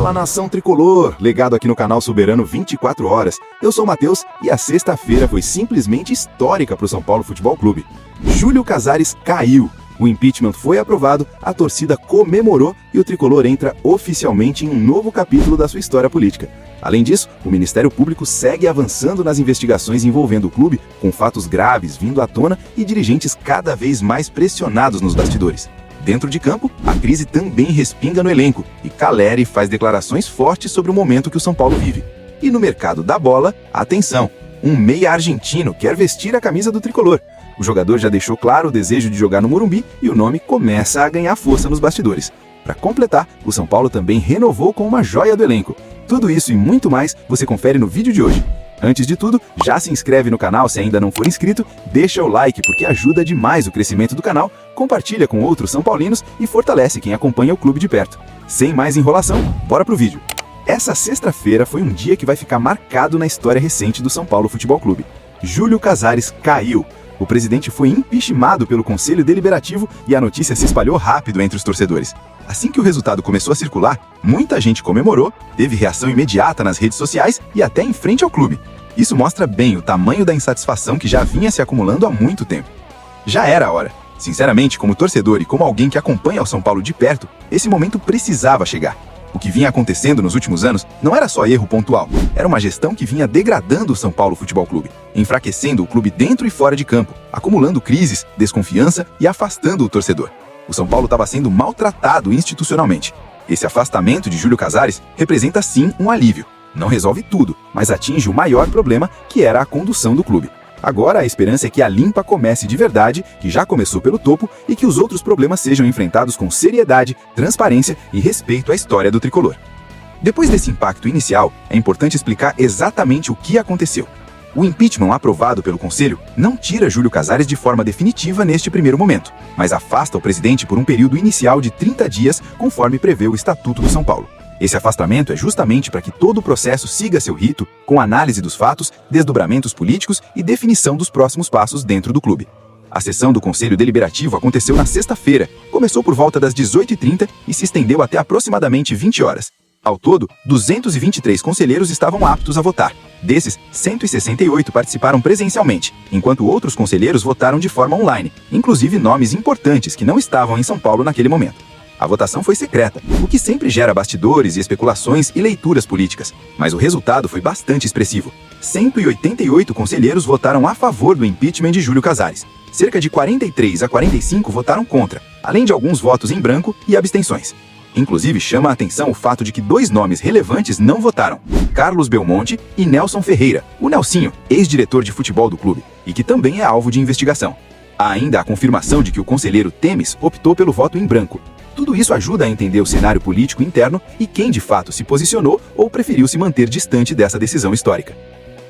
Fala, nação tricolor, legado aqui no canal Soberano 24 horas. Eu sou o Matheus e a sexta-feira foi simplesmente histórica para o São Paulo Futebol Clube. Júlio Casares caiu, o impeachment foi aprovado, a torcida comemorou e o tricolor entra oficialmente em um novo capítulo da sua história política. Além disso, o Ministério Público segue avançando nas investigações envolvendo o clube, com fatos graves vindo à tona e dirigentes cada vez mais pressionados nos bastidores. Dentro de campo, a crise também respinga no elenco e Caleri faz declarações fortes sobre o momento que o São Paulo vive. E no mercado da bola, atenção, um meia argentino quer vestir a camisa do tricolor. O jogador já deixou claro o desejo de jogar no Morumbi e o nome começa a ganhar força nos bastidores. Para completar, o São Paulo também renovou com uma joia do elenco. Tudo isso e muito mais você confere no vídeo de hoje. Antes de tudo, já se inscreve no canal se ainda não for inscrito, deixa o like porque ajuda demais o crescimento do canal, compartilha com outros são paulinos e fortalece quem acompanha o clube de perto. Sem mais enrolação, bora pro vídeo. Essa sexta-feira foi um dia que vai ficar marcado na história recente do São Paulo Futebol Clube. Júlio Casares caiu. O presidente foi impeachmentado pelo Conselho Deliberativo e a notícia se espalhou rápido entre os torcedores. Assim que o resultado começou a circular, muita gente comemorou, teve reação imediata nas redes sociais e até em frente ao clube. Isso mostra bem o tamanho da insatisfação que já vinha se acumulando há muito tempo. Já era a hora. Sinceramente, como torcedor e como alguém que acompanha o São Paulo de perto, esse momento precisava chegar. O que vinha acontecendo nos últimos anos não era só erro pontual, era uma gestão que vinha degradando o São Paulo Futebol Clube, enfraquecendo o clube dentro e fora de campo, acumulando crises, desconfiança e afastando o torcedor. O São Paulo estava sendo maltratado institucionalmente. Esse afastamento de Júlio Casares representa sim um alívio. Não resolve tudo, mas atinge o maior problema, que era a condução do clube. Agora a esperança é que a limpa comece de verdade, que já começou pelo topo, e que os outros problemas sejam enfrentados com seriedade, transparência e respeito à história do tricolor. Depois desse impacto inicial, é importante explicar exatamente o que aconteceu. O impeachment aprovado pelo Conselho não tira Júlio Casares de forma definitiva neste primeiro momento, mas afasta o presidente por um período inicial de 30 dias, conforme prevê o Estatuto do São Paulo. Esse afastamento é justamente para que todo o processo siga seu rito, com análise dos fatos, desdobramentos políticos e definição dos próximos passos dentro do clube. A sessão do Conselho Deliberativo aconteceu na sexta-feira, começou por volta das 18h30 e se estendeu até aproximadamente 20 horas. Ao todo, 223 conselheiros estavam aptos a votar. Desses, 168 participaram presencialmente, enquanto outros conselheiros votaram de forma online, inclusive nomes importantes que não estavam em São Paulo naquele momento. A votação foi secreta, o que sempre gera bastidores e especulações e leituras políticas, mas o resultado foi bastante expressivo. 188 conselheiros votaram a favor do impeachment de Júlio Casares. Cerca de 43 a 45 votaram contra, além de alguns votos em branco e abstenções. Inclusive, chama a atenção o fato de que dois nomes relevantes não votaram: Carlos Belmonte e Nelson Ferreira, o Nelsinho, ex-diretor de futebol do clube, e que também é alvo de investigação. Há ainda a confirmação de que o conselheiro Temes optou pelo voto em branco. Tudo isso ajuda a entender o cenário político interno e quem de fato se posicionou ou preferiu se manter distante dessa decisão histórica.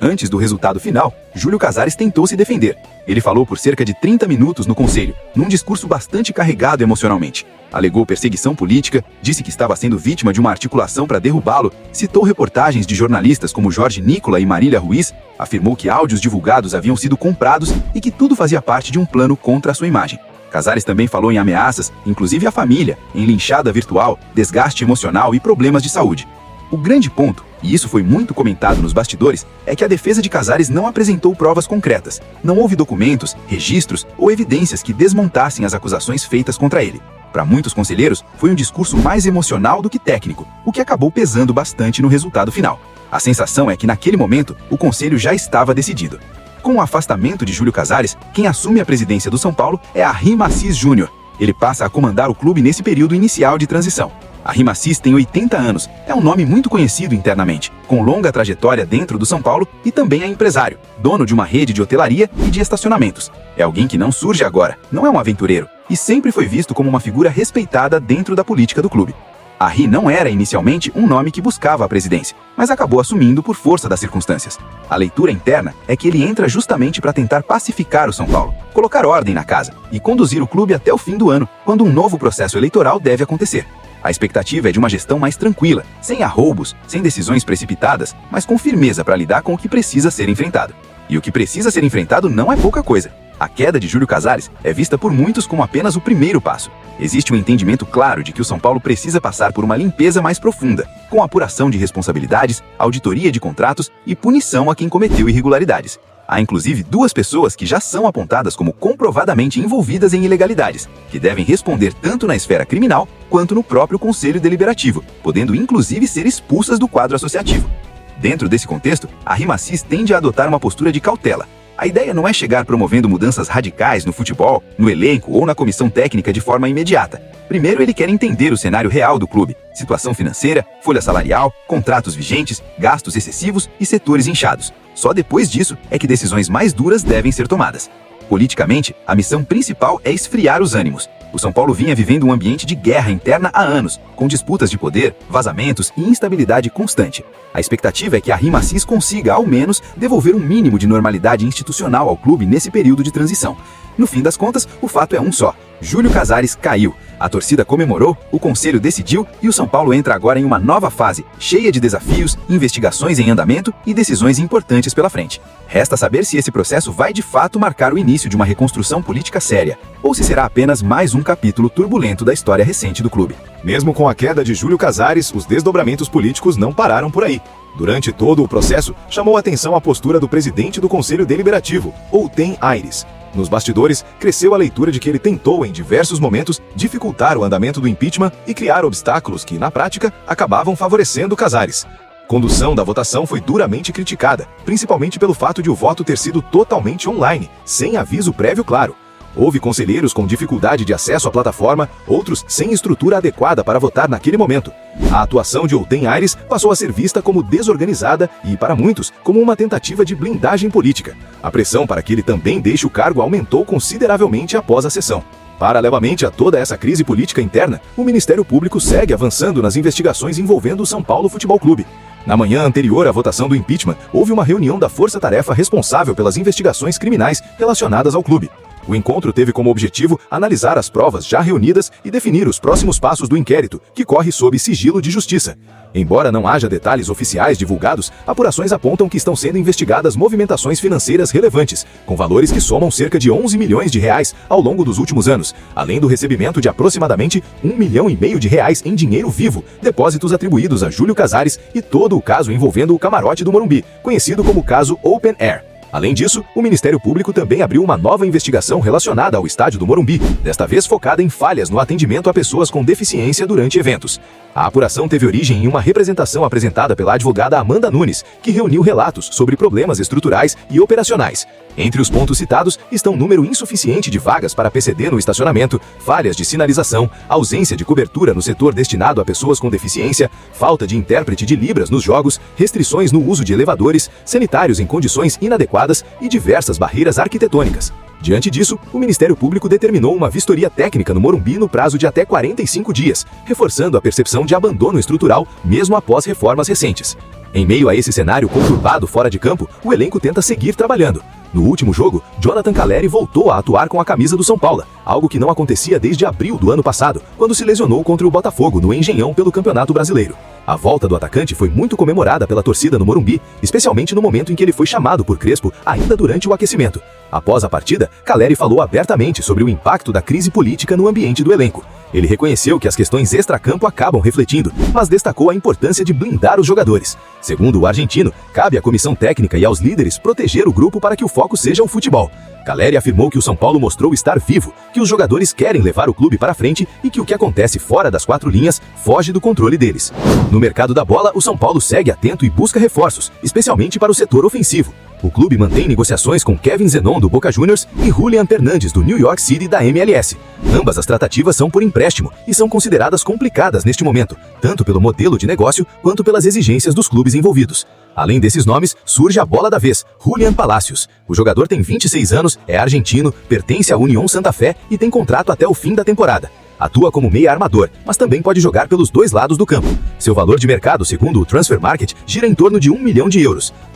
Antes do resultado final, Júlio Casares tentou se defender. Ele falou por cerca de 30 minutos no conselho, num discurso bastante carregado emocionalmente. Alegou perseguição política, disse que estava sendo vítima de uma articulação para derrubá-lo, citou reportagens de jornalistas como Jorge Nicola e Marília Ruiz, afirmou que áudios divulgados haviam sido comprados e que tudo fazia parte de um plano contra a sua imagem. Casares também falou em ameaças, inclusive à família, em linchada virtual, desgaste emocional e problemas de saúde. O grande ponto, e isso foi muito comentado nos bastidores, é que a defesa de Casares não apresentou provas concretas. Não houve documentos, registros ou evidências que desmontassem as acusações feitas contra ele. Para muitos conselheiros, foi um discurso mais emocional do que técnico, o que acabou pesando bastante no resultado final. A sensação é que naquele momento, o conselho já estava decidido. Com o afastamento de Júlio Casares, quem assume a presidência do São Paulo é Arrim Assis Júnior. Ele passa a comandar o clube nesse período inicial de transição. Arrim Assis tem 80 anos, é um nome muito conhecido internamente, com longa trajetória dentro do São Paulo e também é empresário, dono de uma rede de hotelaria e de estacionamentos. É alguém que não surge agora, não é um aventureiro, e sempre foi visto como uma figura respeitada dentro da política do clube. Arrim não era inicialmente um nome que buscava a presidência, mas acabou assumindo por força das circunstâncias. A leitura interna é que ele entra justamente para tentar pacificar o São Paulo, colocar ordem na casa e conduzir o clube até o fim do ano, quando um novo processo eleitoral deve acontecer. A expectativa é de uma gestão mais tranquila, sem arroubos, sem decisões precipitadas, mas com firmeza para lidar com o que precisa ser enfrentado. E o que precisa ser enfrentado não é pouca coisa. A queda de Júlio Casares é vista por muitos como apenas o primeiro passo. Existe um entendimento claro de que o São Paulo precisa passar por uma limpeza mais profunda. com apuração de responsabilidades, auditoria de contratos e punição a quem cometeu irregularidades. Há inclusive 2 pessoas que já são apontadas como comprovadamente envolvidas em ilegalidades, que devem responder tanto na esfera criminal quanto no próprio Conselho Deliberativo, podendo inclusive ser expulsas do quadro associativo. Dentro desse contexto, a RIMACIS tende a adotar uma postura de cautela. A ideia não é chegar promovendo mudanças radicais no futebol, no elenco ou na comissão técnica de forma imediata. Primeiro, ele quer entender o cenário real do clube, situação financeira, folha salarial, contratos vigentes, gastos excessivos e setores inchados. Só depois disso é que decisões mais duras devem ser tomadas. Politicamente, a missão principal é esfriar os ânimos. O São Paulo vinha vivendo um ambiente de guerra interna há anos, com disputas de poder, vazamentos e instabilidade constante. A expectativa é que a RIMACIS consiga, ao menos, devolver um mínimo de normalidade institucional ao clube nesse período de transição. No fim das contas, o fato é um só. Júlio Casares caiu. A torcida comemorou, o conselho decidiu e o São Paulo entra agora em uma nova fase, cheia de desafios, investigações em andamento e decisões importantes pela frente. Resta saber se esse processo vai de fato marcar o início de uma reconstrução política séria, ou se será apenas mais um capítulo turbulento da história recente do clube. Mesmo com a queda de Júlio Casares, os desdobramentos políticos não pararam por aí. Durante todo o processo, chamou a atenção a postura do presidente do Conselho Deliberativo, Outem Aires. Nos bastidores, cresceu a leitura de que ele tentou, em diversos momentos, dificultar o andamento do impeachment e criar obstáculos que, na prática, acabavam favorecendo Casares. A condução da votação foi duramente criticada, principalmente pelo fato de o voto ter sido totalmente online, sem aviso prévio claro. Houve conselheiros com dificuldade de acesso à plataforma, outros sem estrutura adequada para votar naquele momento. A atuação de Outem Aires passou a ser vista como desorganizada e, para muitos, como uma tentativa de blindagem política. A pressão para que ele também deixe o cargo aumentou consideravelmente após a sessão. Paralelamente a toda essa crise política interna, o Ministério Público segue avançando nas investigações envolvendo o São Paulo Futebol Clube. Na manhã anterior à votação do impeachment, houve uma reunião da força-tarefa responsável pelas investigações criminais relacionadas ao clube. O encontro teve como objetivo analisar as provas já reunidas e definir os próximos passos do inquérito, que corre sob sigilo de justiça. Embora não haja detalhes oficiais divulgados, apurações apontam que estão sendo investigadas movimentações financeiras relevantes, com valores que somam cerca de 11 milhões de reais ao longo dos últimos anos, além do recebimento de aproximadamente R$1,5 milhão em dinheiro vivo, depósitos atribuídos a Júlio Casares e todo o caso envolvendo o camarote do Morumbi, conhecido como caso Open Air. Além disso, o Ministério Público também abriu uma nova investigação relacionada ao estádio do Morumbi, desta vez focada em falhas no atendimento a pessoas com deficiência durante eventos. A apuração teve origem em uma representação apresentada pela advogada Amanda Nunes, que reuniu relatos sobre problemas estruturais e operacionais. Entre os pontos citados estão número insuficiente de vagas para PCD no estacionamento, falhas de sinalização, ausência de cobertura no setor destinado a pessoas com deficiência, falta de intérprete de Libras nos jogos, restrições no uso de elevadores, sanitários em condições inadequadas e diversas barreiras arquitetônicas. Diante disso, o Ministério Público determinou uma vistoria técnica no Morumbi no prazo de até 45 dias, reforçando a percepção de abandono estrutural mesmo após reformas recentes. Em meio a esse cenário conturbado fora de campo, o elenco tenta seguir trabalhando. No último jogo, Jonathan Calleri voltou a atuar com a camisa do São Paulo, algo que não acontecia desde abril do ano passado, quando se lesionou contra o Botafogo no Engenhão pelo Campeonato Brasileiro. A volta do atacante foi muito comemorada pela torcida no Morumbi, especialmente no momento em que ele foi chamado por Crespo ainda durante o aquecimento. Após a partida, Calleri falou abertamente sobre o impacto da crise política no ambiente do elenco. Ele reconheceu que as questões extracampo acabam refletindo, mas destacou a importância de blindar os jogadores. Segundo o argentino, cabe à comissão técnica e aos líderes proteger o grupo para que o foco seja o futebol. Calleri afirmou que o São Paulo mostrou estar vivo, que os jogadores querem levar o clube para frente e que o que acontece fora das 4 linhas foge do controle deles. No mercado da bola, o São Paulo segue atento e busca reforços, especialmente para o setor ofensivo. O clube mantém negociações com Kevin Zenon do Boca Juniors e Julian Fernandes do New York City da MLS. Ambas as tratativas são por empréstimo e são consideradas complicadas neste momento, tanto pelo modelo de negócio quanto pelas exigências dos clubes envolvidos. Além desses nomes, surge a bola da vez, Julian Palacios. O jogador tem 26 anos, é argentino, pertence à União Santa Fé e tem contrato até o fim da temporada. Atua como meia armador, mas também pode jogar pelos 2 lados do campo. Seu valor de mercado, segundo o Transfer Market, gira em torno de €1 milhão.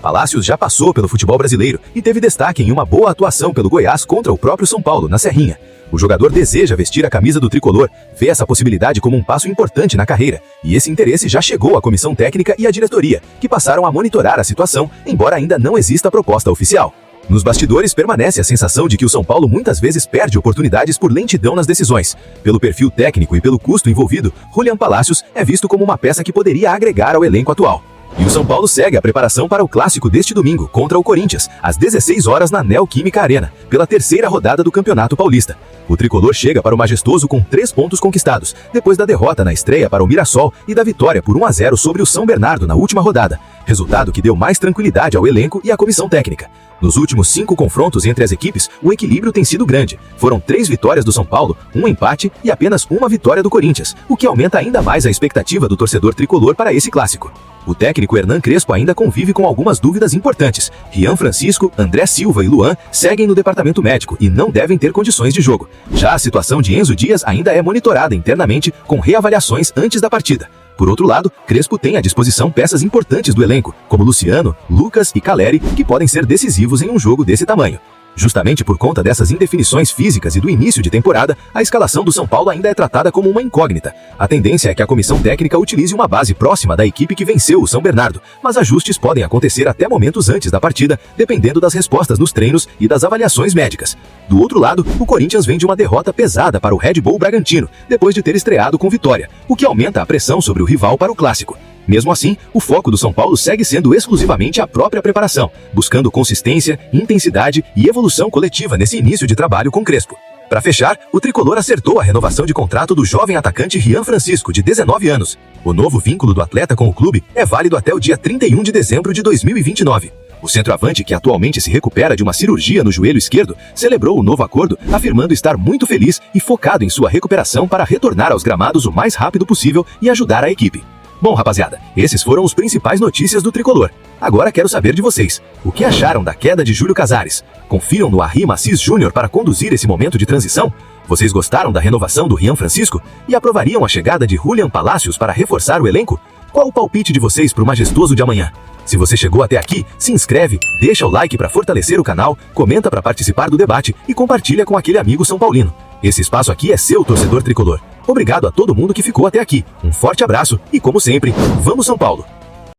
Palacios já passou pelo futebol brasileiro e teve destaque em uma boa atuação pelo Goiás contra o próprio São Paulo, na Serrinha. O jogador deseja vestir a camisa do tricolor, vê essa possibilidade como um passo importante na carreira, e esse interesse já chegou à comissão técnica e à diretoria, que passaram a monitorar a situação, embora ainda não exista proposta oficial. Nos bastidores, permanece a sensação de que o São Paulo muitas vezes perde oportunidades por lentidão nas decisões. Pelo perfil técnico e pelo custo envolvido, Julián Palacios é visto como uma peça que poderia agregar ao elenco atual. E o São Paulo segue a preparação para o clássico deste domingo, contra o Corinthians, às 16 horas na Neoquímica Arena, pela terceira rodada do Campeonato Paulista. O tricolor chega para o Majestoso com 3 pontos conquistados, depois da derrota na estreia para o Mirassol e da vitória por 1-0 sobre o São Bernardo na última rodada, resultado que deu mais tranquilidade ao elenco e à comissão técnica. Nos últimos 5 confrontos entre as equipes, o equilíbrio tem sido grande. Foram 3 vitórias do São Paulo, 1 empate e apenas 1 vitória do Corinthians, o que aumenta ainda mais a expectativa do torcedor tricolor para esse clássico. O técnico Hernan Crespo ainda convive com algumas dúvidas importantes. Rian Francisco, André Silva e Luan seguem no departamento médico e não devem ter condições de jogo. Já a situação de Enzo Dias ainda é monitorada internamente, com reavaliações antes da partida. Por outro lado, Crespo tem à disposição peças importantes do elenco, como Luciano, Lucas e Caleri, que podem ser decisivos em um jogo desse tamanho. Justamente por conta dessas indefinições físicas e do início de temporada, a escalação do São Paulo ainda é tratada como uma incógnita. A tendência é que a comissão técnica utilize uma base próxima da equipe que venceu o São Bernardo, mas ajustes podem acontecer até momentos antes da partida, dependendo das respostas nos treinos e das avaliações médicas. Do outro lado, o Corinthians vem de uma derrota pesada para o Red Bull Bragantino, depois de ter estreado com vitória, o que aumenta a pressão sobre o rival para o clássico. Mesmo assim, o foco do São Paulo segue sendo exclusivamente a própria preparação, buscando consistência, intensidade e evolução coletiva nesse início de trabalho com Crespo. Para fechar, o tricolor acertou a renovação de contrato do jovem atacante Rian Francisco, de 19 anos. O novo vínculo do atleta com o clube é válido até o dia 31 de dezembro de 2029. O centroavante, que atualmente se recupera de uma cirurgia no joelho esquerdo, celebrou o novo acordo, afirmando estar muito feliz e focado em sua recuperação para retornar aos gramados o mais rápido possível e ajudar a equipe. Bom, rapaziada, esses foram os principais notícias do tricolor. Agora quero saber de vocês. O que acharam da queda de Júlio Casares? Confiam no Arrim Assis Júnior para conduzir esse momento de transição? Vocês gostaram da renovação do Rian Francisco? E aprovariam a chegada de Julián Palacios para reforçar o elenco? Qual o palpite de vocês para o Majestoso de amanhã? Se você chegou até aqui, se inscreve, deixa o like para fortalecer o canal, comenta para participar do debate e compartilha com aquele amigo São Paulino. Esse espaço aqui é seu, torcedor tricolor. Obrigado a todo mundo que ficou até aqui. Um forte abraço e, como sempre, vamos São Paulo!